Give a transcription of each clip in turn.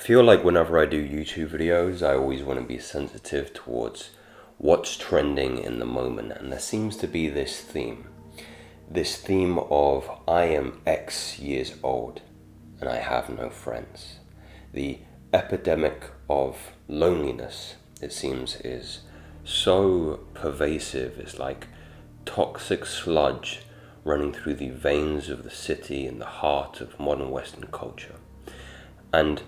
feel like whenever I do YouTube videos, I always want to be sensitive towards what's trending in the moment. And there seems to be this theme of I am X years old and I have no friends. The epidemic of loneliness, it seems, is so pervasive. It's like toxic sludge running through the veins of the city and the heart of modern Western culture. And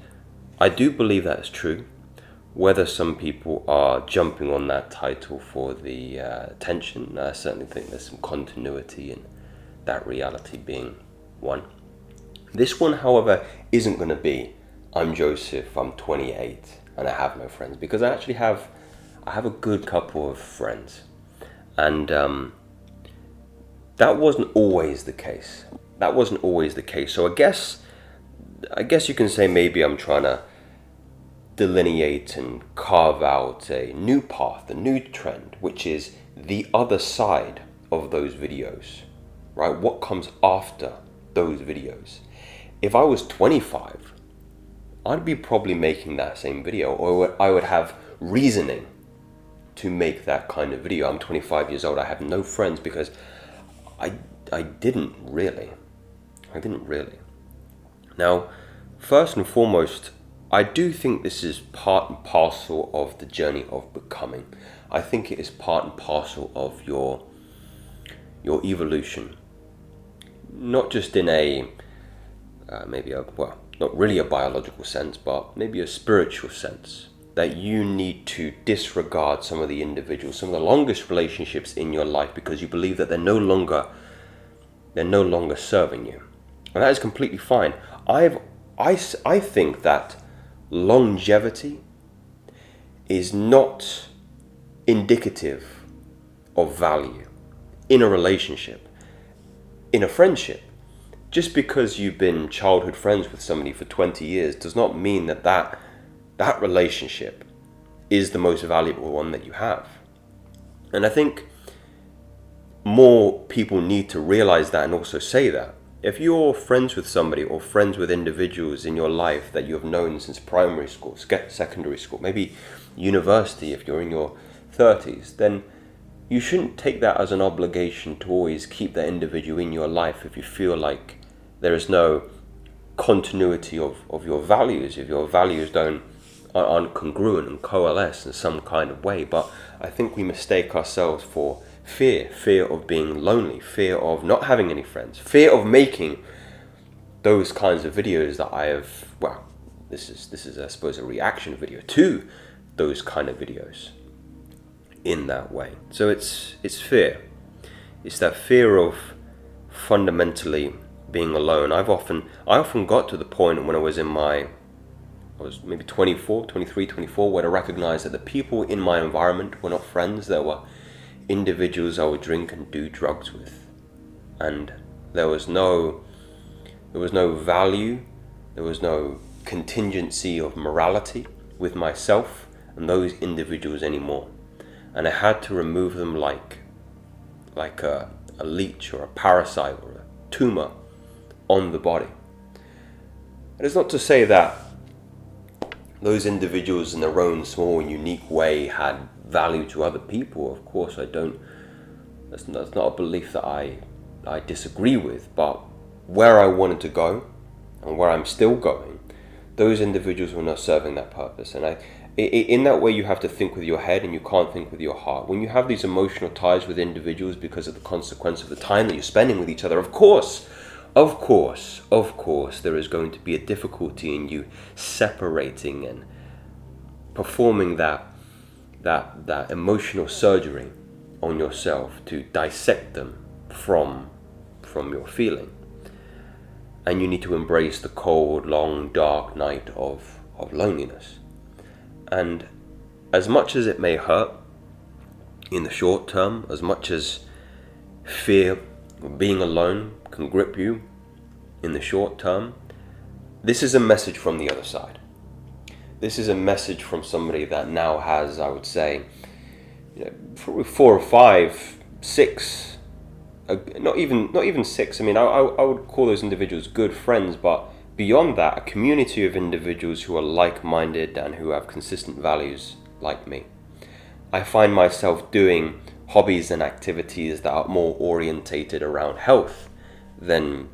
I do believe that is true. Whether some people are jumping on that title for the attention, I certainly think there's some continuity in that reality being one. This one, however, isn't going to be, I'm Joseph, I'm 28, and I have no friends, because I actually have a good couple of friends. And that wasn't always the case. So I guess you can say maybe I'm trying to delineate and carve out a new path, a new trend, which is the other side of those videos, right? What comes after those videos? If I was 25, I'd be probably making that same video, or I would have reasoning to make that kind of video. I'm 25 years old, I have no friends because I didn't really. Now, first and foremost, I do think this is part and parcel of the journey of becoming. I think it is part and parcel of your evolution. Not just in a, not really a biological sense, but maybe a spiritual sense. That you need to disregard some of the individuals, some of the longest relationships in your life because you believe that they're no longer serving you. And that is completely fine. I think that longevity is not indicative of value in a relationship, in a friendship. Just because you've been childhood friends with somebody for 20 years does not mean that relationship is the most valuable one that you have. And I think more people need to realize that and also say that. If you're friends with somebody or friends with individuals in your life that you have known since primary school, secondary school, maybe university if you're in your 30s, then you shouldn't take that as an obligation to always keep that individual in your life if you feel like there is no continuity of your values, if your values aren't congruent and coalesce in some kind of way. But I think we mistake ourselves for fear of being lonely, fear of not having any friends, fear of making those kinds of videos that I have. Well, this is I suppose a reaction video to those kind of videos in that way. So it's fear. It's that fear of fundamentally being alone. I often got to the point when I was maybe 24, 23, 24, where I recognized that the people in my environment were not friends. There were individuals I would drink and do drugs with, and there was no value, there was no contingency of morality with myself and those individuals anymore. And I had to remove them like a leech or a parasite or a tumor on the body. And it's not to say that those individuals in their own small and unique way had value to other people. Of course I don't. That's not a belief that I disagree with. But where I wanted to go and where I'm still going, those individuals were not serving that purpose. And in that way, you have to think with your head and you can't think with your heart. When you have these emotional ties with individuals because of the consequence of the time that you're spending with each other, of course, there is going to be a difficulty in you separating and performing that emotional surgery on yourself to dissect them from your feeling. And you need to embrace the cold, long, dark night of loneliness. And as much as it may hurt in the short term, as much as fear of being alone can grip you in the short term, this is a message from the other side. This is a message from somebody that now has, I would say, probably 4 or 5, 6, not even 6. I mean, I would call those individuals good friends, but beyond that, a community of individuals who are like-minded and who have consistent values like me. I find myself doing hobbies and activities that are more orientated around health than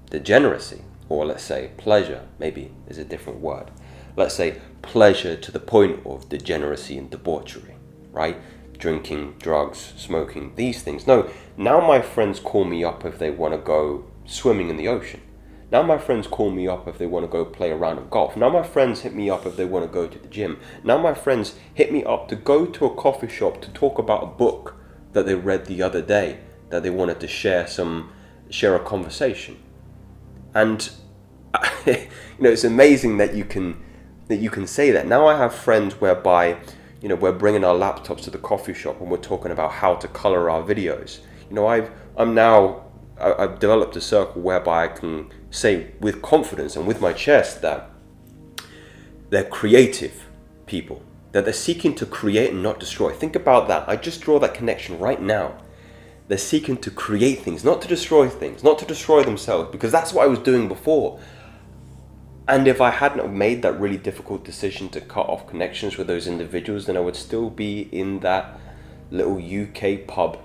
degeneracy, or let's say pleasure, maybe is a different word. Let's say pleasure to the point of degeneracy and debauchery, right? Drinking, drugs, smoking, these things. No, now my friends call me up if they want to go swimming in the ocean. Now my friends call me up if they want to go play a round of golf. Now my friends hit me up if they want to go to the gym. Now my friends hit me up to go to a coffee shop to talk about a book that they read the other day, that they wanted to share a conversation. And it's amazing that you can say that. Now I have friends whereby, we're bringing our laptops to the coffee shop and we're talking about how to color our videos. I've developed a circle whereby I can say with confidence and with my chest that they're creative people, that they're seeking to create and not destroy. Think about that. I just draw that connection right now. They're seeking to create things, not to destroy things, not to destroy themselves, because that's what I was doing before. And if I hadn't have made that really difficult decision to cut off connections with those individuals, then I would still be in that little UK pub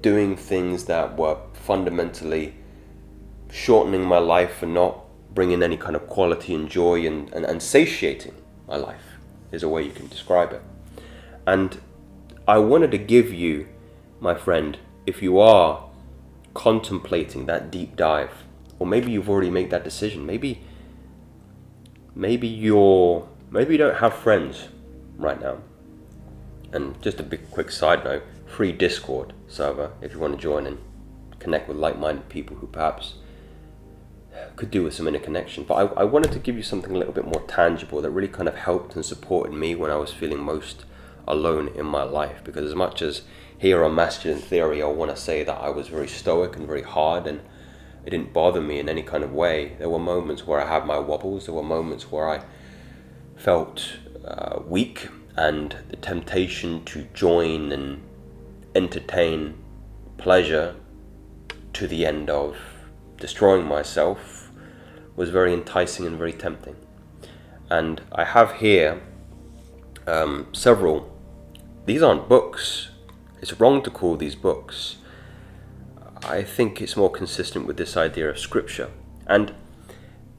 doing things that were fundamentally shortening my life and not bringing any kind of quality and joy and satiating my life, is a way you can describe it. And I wanted to give you, my friend, if you are contemplating that deep dive, or maybe you've already made that decision, maybe you don't have friends right now. And just a big quick side note, free Discord server if you want to join and connect with like-minded people who perhaps could do with some interconnection. But I wanted to give you something a little bit more tangible that really kind of helped and supported me when I was feeling most alone in my life. Because as much as here on Masculine Theory I want to say that I was very stoic and very hard and it didn't bother me in any kind of way, there were moments where I had my wobbles. There were moments where I felt weak, and the temptation to join and entertain pleasure to the end of destroying myself was very enticing and very tempting. And I have here several. These aren't books. It's wrong to call these books. I think it's more consistent with this idea of scripture. And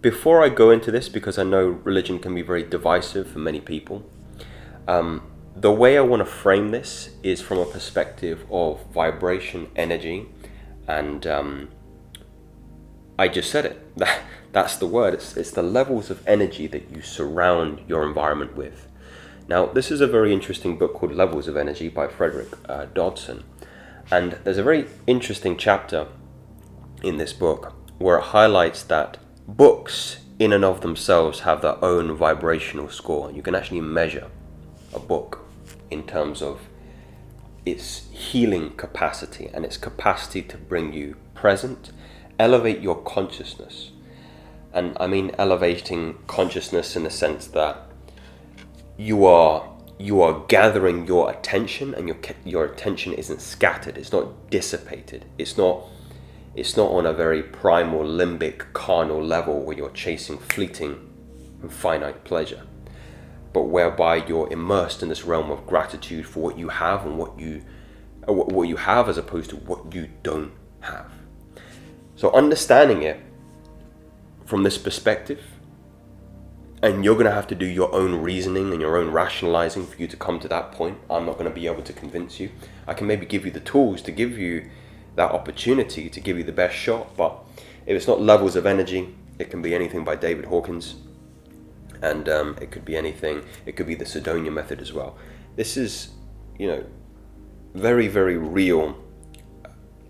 before I go into this, because I know religion can be very divisive for many people, the way I want to frame this is from a perspective of vibration, energy, and I just said it. That's the word. It's the levels of energy that you surround your environment with. Now, this is a very interesting book called Levels of Energy by Frederick Dodson. And there's a very interesting chapter in this book where it highlights that books in and of themselves have their own vibrational score. You can actually measure a book in terms of its healing capacity and its capacity to bring you present, elevate your consciousness. And I mean elevating consciousness in the sense that you are gathering your attention, and your attention isn't scattered, it's not dissipated, it's not on a very primal, limbic, carnal level where you're chasing fleeting and finite pleasure, but whereby you're immersed in this realm of gratitude for what you have and what you have as opposed to what you don't have. So understanding it from this perspective, and you're going to have to do your own reasoning and your own rationalizing for you to come to that point. I'm not going to be able to convince you. I can maybe give you the tools to give you that opportunity, to give you the best shot. But if it's not Levels of Energy, it can be anything by David Hawkins. And it could be anything. It could be the Sidonia method as well. This is, very, very real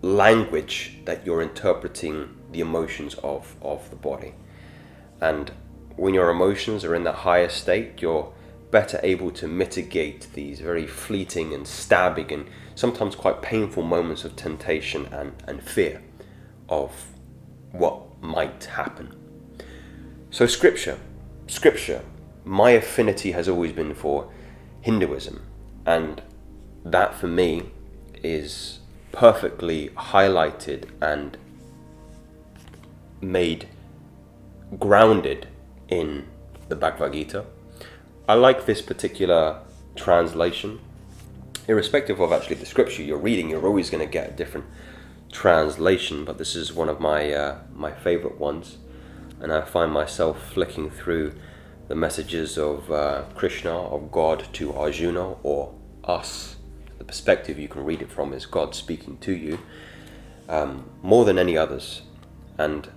language that you're interpreting the emotions of the body. And when your emotions are in that higher state, you're better able to mitigate these very fleeting and stabbing and sometimes quite painful moments of temptation and fear of what might happen. So scripture, my affinity has always been for Hinduism, and that for me is perfectly highlighted and made grounded in the Bhagavad Gita. I like this particular translation. Irrespective of actually the scripture you're reading, you're always going to get a different translation, but this is one of my favorite ones, and I find myself flicking through the messages of Krishna, of God to Arjuna, or us. The perspective you can read it from is God speaking to you, more than any others. And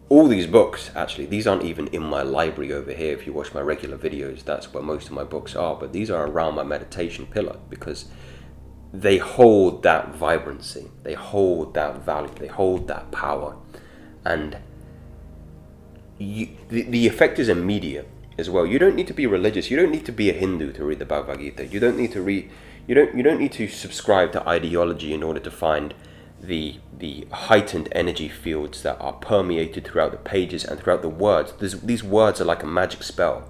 all these books, actually, these aren't even in my library over here. If you watch my regular videos, that's where most of my books are, but these are around my meditation pillar, because they hold that vibrancy, they hold that value, they hold that power. And the effect is immediate as well. You don't need to be religious, you don't need to be a Hindu to read the Bhagavad Gita. You don't need to read, you don't need to subscribe to ideology in order to find the heightened energy fields that are permeated throughout the pages and throughout the words. These words are like a magic spell.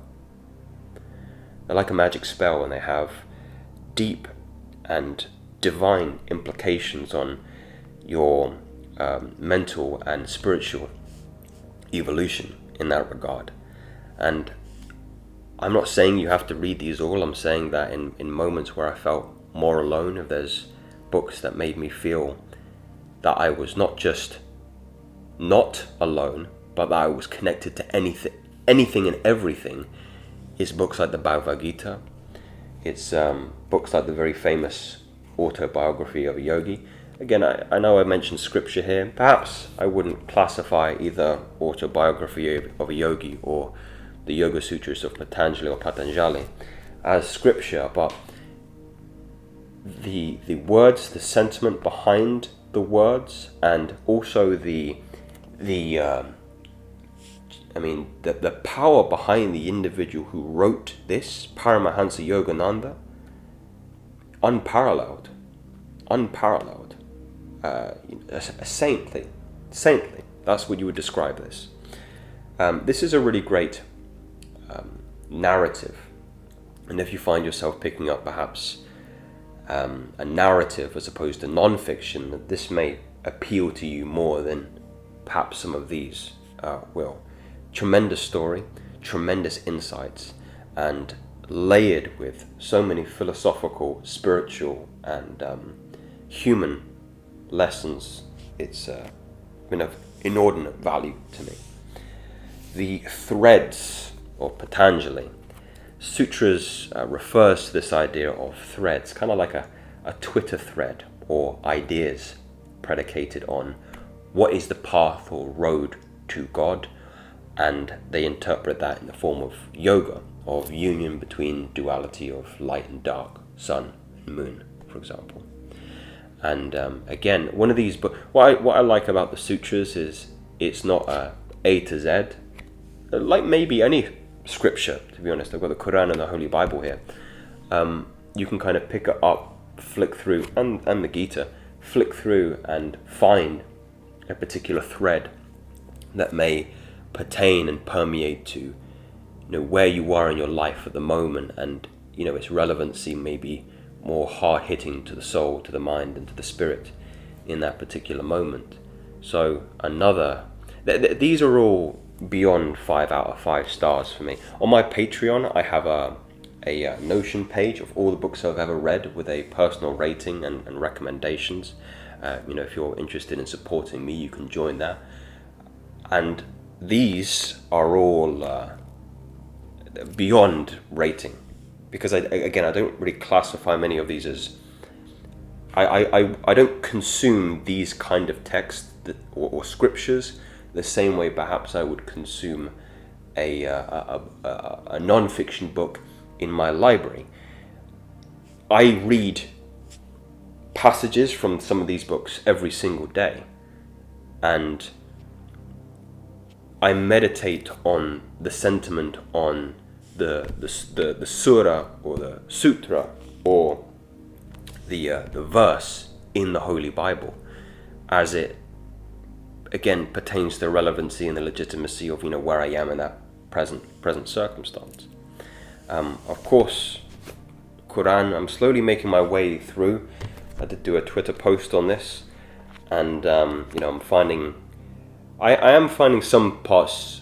They're like a magic spell, and they have deep and divine implications on your mental and spiritual evolution in that regard. And I'm not saying you have to read these all. I'm saying that in moments where I felt more alone, if there's books that made me feel that I was not just not alone, but that I was connected to anything and everything, is books like the Bhagavad Gita. It's books like the very famous autobiography of a yogi. Again, I know I mentioned scripture here. Perhaps I wouldn't classify either autobiography of a yogi or the Yoga Sutras of Patanjali as scripture, but the words, the sentiment behind the words, and also the power behind the individual who wrote this, Paramahansa Yogananda, unparalleled, saintly, that's what you would describe this. This is a really great narrative, and if you find yourself picking up perhaps a narrative as opposed to non-fiction, that this may appeal to you more than perhaps some of these will. Tremendous story, tremendous insights, and layered with so many philosophical, spiritual, and human lessons. It's been of inordinate value to me. The threads of Patanjali, sutras refers to this idea of threads, kind of like a Twitter thread, or ideas predicated on what is the path or road to God, and they interpret that in the form of yoga, of union between duality of light and dark, sun and moon, for example. And again, one of these books, what I like about the sutras is it's not A to Z, like maybe any scripture, to be honest. I've got the Quran and the Holy Bible here. You can kind of pick it up, flick through, and the Gita, flick through and find a particular thread that may pertain and permeate to where you are in your life at the moment, and its relevancy may be more hard-hitting to the soul, to the mind, and to the spirit in that particular moment. So these are all beyond 5 out of 5 stars for me. On my Patreon, I have a Notion page of all the books I've ever read with a personal rating and recommendations. If you're interested in supporting me, you can join that. And these are all beyond rating, because I don't really classify many of these as I don't consume these kind of texts or scriptures the same way perhaps I would consume a non-fiction book in my library. I read passages from some of these books every single day, and I meditate on the sentiment on the surah or the sutra or the verse in the Holy Bible, as it again pertains to the relevancy and the legitimacy of where I am in that present circumstance. Of course, Quran, I'm slowly making my way through. I did do a Twitter post on this, and I'm finding I am finding some parts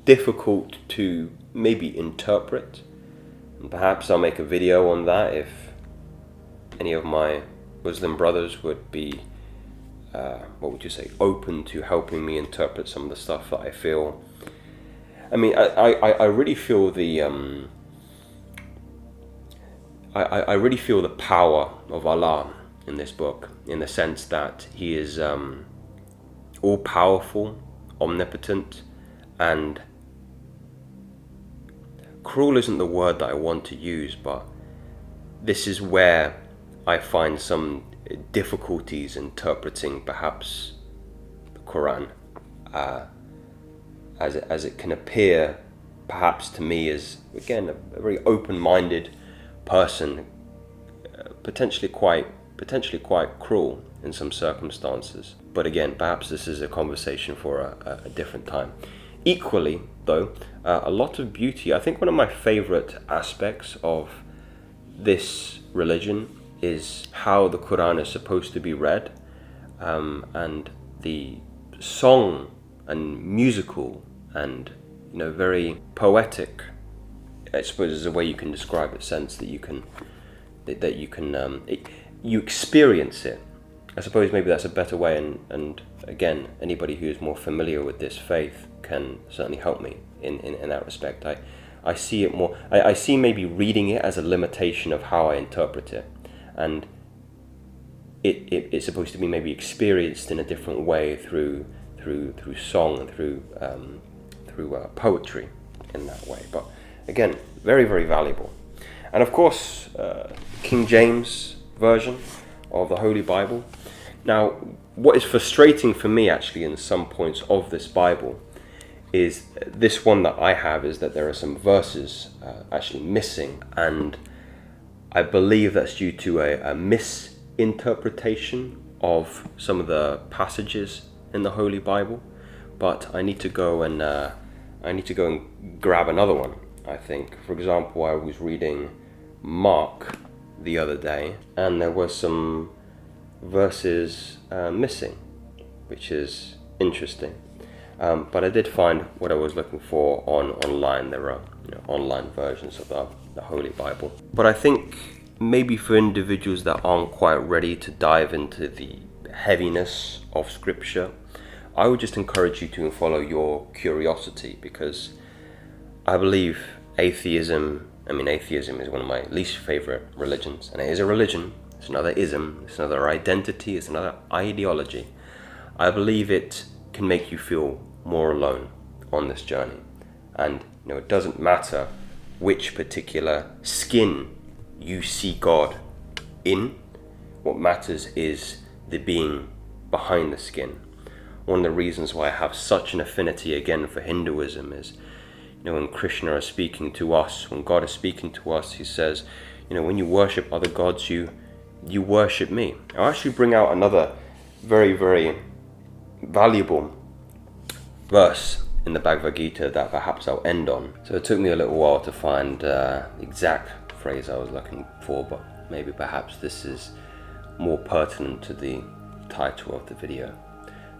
difficult to maybe interpret, and perhaps I'll make a video on that if any of my Muslim brothers would be, what would you say, open to helping me interpret some of the stuff that I feel. I mean, I really feel I really feel the power of Allah in this book, in the sense that He is all powerful, omnipotent, and cruel isn't the word that I want to use, but this is where I find some difficulties interpreting perhaps the Quran, as it can appear perhaps to me as, again, a very open-minded person, potentially quite cruel in some circumstances. But again, perhaps this is a conversation for a different time. Equally, though, a lot of beauty. I think one of my favorite aspects of this religion is how the Quran is supposed to be read, and the song and musical and very poetic, I suppose, is a way you can describe it, sense that you can you experience it. I suppose maybe that's a better way, and again, anybody who is more familiar with this faith can certainly help me in that respect. I see it more, I see maybe reading it as a limitation of how I interpret it, and it's supposed to be maybe experienced in a different way through song and through poetry in that way. But again, very, very valuable. And of course, King James version of the Holy Bible. Now, what is frustrating for me actually in some points of this Bible is this one that I have, is that there are some verses actually missing, and I believe that's due to a misinterpretation of some of the passages in the Holy Bible. But I need to go and grab another one. I think, for example, I was reading Mark the other day, and there were some verses missing, which is interesting. But I did find what I was looking for online. There are online versions of the Holy Bible. But I think maybe for individuals that aren't quite ready to dive into the heaviness of Scripture, I would just encourage you to follow your curiosity, because I believe atheism is one of my least favorite religions, and it is a religion. It's another ism, it's another identity, it's another ideology. I believe it can make you feel more alone on this journey, and it doesn't matter which particular skin you see God in. What matters is the being behind the skin. One of the reasons why I have such an affinity again for Hinduism is, when Krishna is speaking to us, when God is speaking to us, He says, when you worship other gods, you worship me. I'll actually bring out another very, very valuable verse in the Bhagavad Gita that perhaps I'll end on. So it took me a little while to find the exact phrase I was looking for, but maybe perhaps this is more pertinent to the title of the video.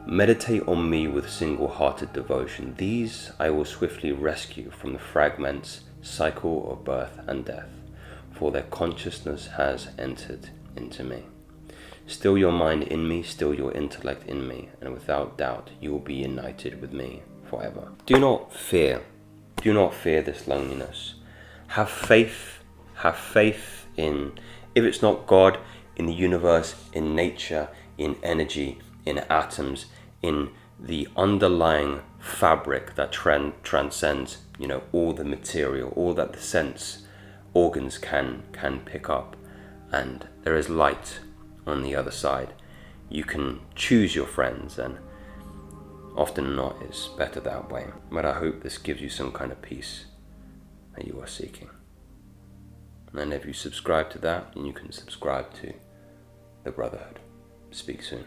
Meditate on me with single-hearted devotion. These I will swiftly rescue from the fragments, cycle of birth and death, for their consciousness has entered into me. Still your mind in me, still your intellect in me, and without doubt you will be united with me forever. Do not fear this loneliness. Have faith in, if it's not God, in the universe, in nature, in energy, in atoms, in the underlying fabric that transcends, all the material, all that the sense organs can pick up. And there is light on the other side. You can choose your friends, and often not, it's better that way. But I hope this gives you some kind of peace that you are seeking. And if you subscribe to that, then you can subscribe to the Brotherhood. Speak soon.